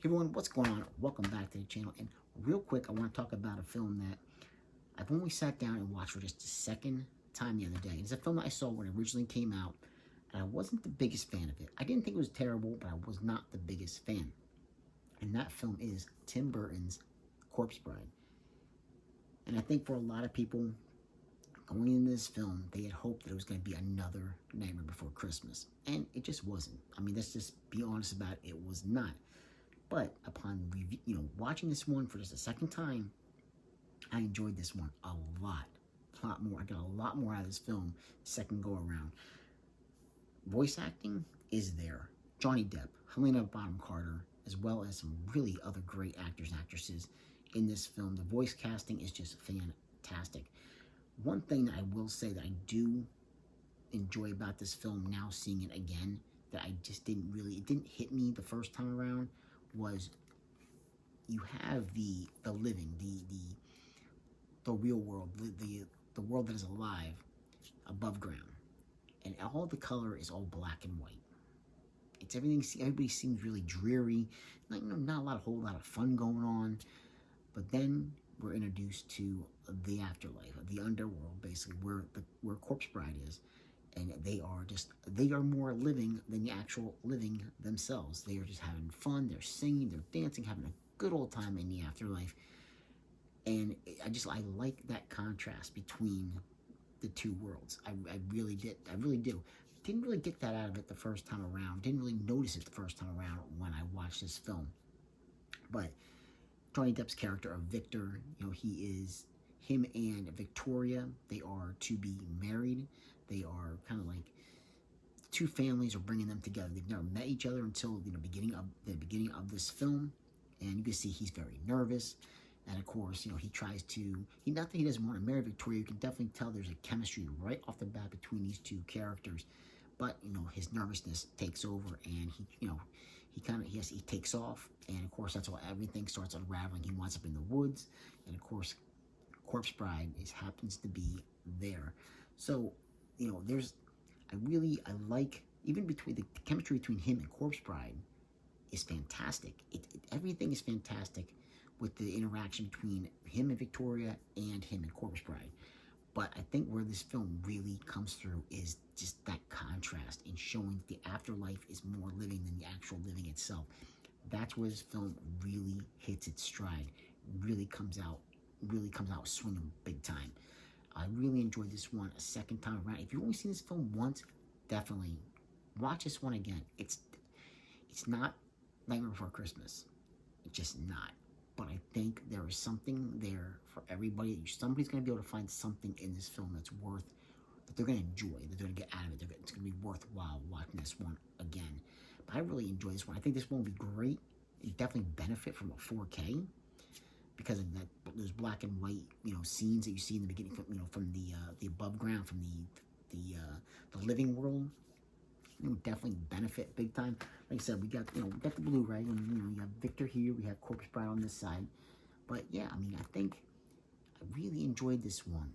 Hey everyone, what's going on? Welcome back to the channel. And real quick, I want to talk about a film that I've only sat down and watched for just the second time the other day. It's a film that I saw when it originally came out, and I wasn't the biggest fan of it. I didn't think it was terrible, but I was not the biggest fan. And that film is Tim Burton's Corpse Bride. And I think for a lot of people going into this film, they had hoped that it was going to be another Nightmare Before Christmas. And it just wasn't. I mean, let's just be honest about it. It was not. But upon watching this one for just a second time, I enjoyed this one a lot more. I got a lot more out of this film second go around. Voice acting is there. Johnny Depp, Helena Bonham Carter, as well as some really other great actors and actresses in this film. The voice casting is just fantastic. One thing that I will say that I do enjoy about this film, now seeing it again, that I just it didn't hit me the first time around, was you have the living, the real world, the world that is alive above ground, and all the color is all black and white. It's everything. Everybody seems really dreary, like not a whole lot of fun going on. But then we're introduced to the afterlife, the underworld, basically where Corpse Bride is. And they are more living than the actual living themselves. They are just having fun, they're singing, they're dancing, having a good old time in the afterlife. And I like that contrast between the two worlds. I really do. Didn't really get that out of it the first time around. Didn't really notice it the first time around when I watched this film. But Johnny Depp's character of Victor, him and Victoria, they are to be married. They are kind of like two families are bringing them together. They've never met each other until the beginning of this film, and you can see he's very nervous. And of course, he tries to. Not that he doesn't want to marry Victoria. You can definitely tell there's a chemistry right off the bat between these two characters. But his nervousness takes over, and he takes off. And of course, that's how everything starts unraveling. He winds up in the woods, and of course, Corpse Bride happens to be there. So I like, even between the chemistry between him and Corpse Bride is fantastic. Everything is fantastic with the interaction between him and Victoria and him and Corpse Bride. But I think where this film really comes through is just that contrast in showing that the afterlife is more living than the actual living itself. That's where this film really hits its stride, really comes out swinging big time. I really enjoyed this one a second time around. If you've only seen this film once, definitely watch this one again. It's not Nightmare Before Christmas. It's just not. But I think there is something there for everybody. Somebody's going to be able to find something in this film that they're going to enjoy, that they're going to get out of it. It's going to be worthwhile watching this one again. But I really enjoy this one. I think this one will be great. You definitely benefit from a 4K. Because of those black and white, scenes that you see in the beginning, from the above ground, from the living world, definitely benefit big time. Like I said, we got the Blu-ray, and you have Victor here, we have Corpse Bride on this side. But yeah, I think I really enjoyed this one.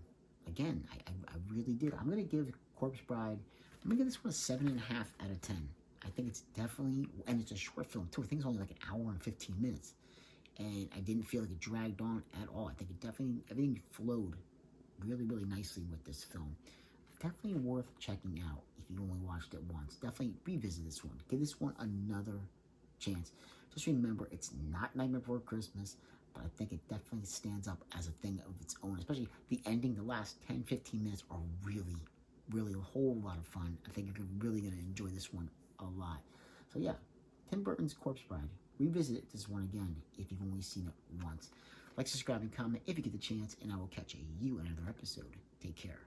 Again, I really did. I'm gonna give Corpse Bride. I'm gonna give this one a 7.5 out of 10. I think it's definitely, and it's a short film too. I think it's only like an hour and 15 minutes. And I didn't feel like it dragged on at all. I think everything flowed really, really nicely with this film. Definitely worth checking out if you only watched it once. Definitely revisit this one. Give this one another chance. Just remember, it's not Nightmare Before Christmas, but I think it definitely stands up as a thing of its own. Especially the ending, the last 10, 15 minutes are really, really a whole lot of fun. I think you're really going to enjoy this one a lot. So yeah, Tim Burton's Corpse Bride. Revisit this one again if you've only seen it once. Like, subscribe, and comment if you get the chance, and I will catch you in another episode. Take care.